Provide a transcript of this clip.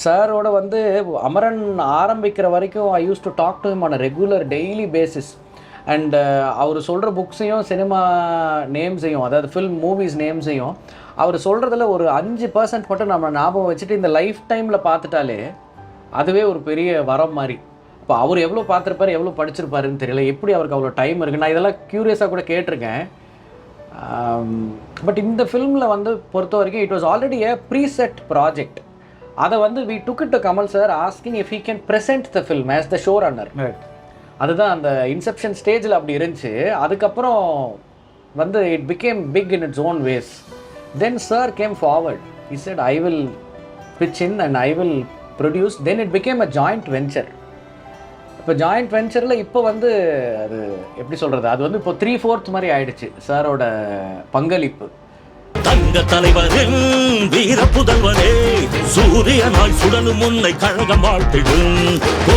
சாரோட வந்து அமரன் ஆரம்பிக்கிற வரைக்கும் I used to talk to him on a regular daily basis. And அவர் சொல்கிற புக்ஸையும் சினிமா நேம்ஸையும், அதாவது ஃபில்ம் மூவிஸ் நேம்ஸையும் அவர் சொல்கிறதுல ஒரு 5% மட்டும் நம்ம ஞாபகம் வச்சுட்டு இந்த லைஃப் டைமில் பார்த்துட்டாலே அதுவே ஒரு பெரிய வரம் மாதிரி. இப்போ அவர் எவ்வளோ பார்த்துருப்பாரு, எவ்வளோ படிச்சிருப்பாருன்னு தெரியல, எப்படி அவருக்கு அவ்வளோ டைம் இருக்குது. நான் இதெல்லாம் க்யூரியஸாக கூட கேட்டிருக்கேன். பட் இந்த ஃபில்மில் வந்து பொறுத்த வரைக்கும் it was already a preset project. அதை வந்து we took it to Kamal sir asking if he can present the film as the showrunner. அதுதான் அந்த இன்செப்ஷன் ஸ்டேஜில் அப்படி இருந்துச்சு. அதுக்கப்புறம் வந்து it became big in its own ways. Then sir came forward. He said I will pitch in and I will produce. Then it became a joint venture. இப்போ joint வெஞ்சரில் இப்போ வந்து அது எப்படி சொல்கிறது, அது வந்து இப்போ 3/4 மாதிரி ஆயிடுச்சு சாரோட பங்களிப்பு. தங்க தலைவரின் வீர புதல்வனே, சூரியனாய் சுடலும் முன்னை கழகம் வாழ்த்திடும்.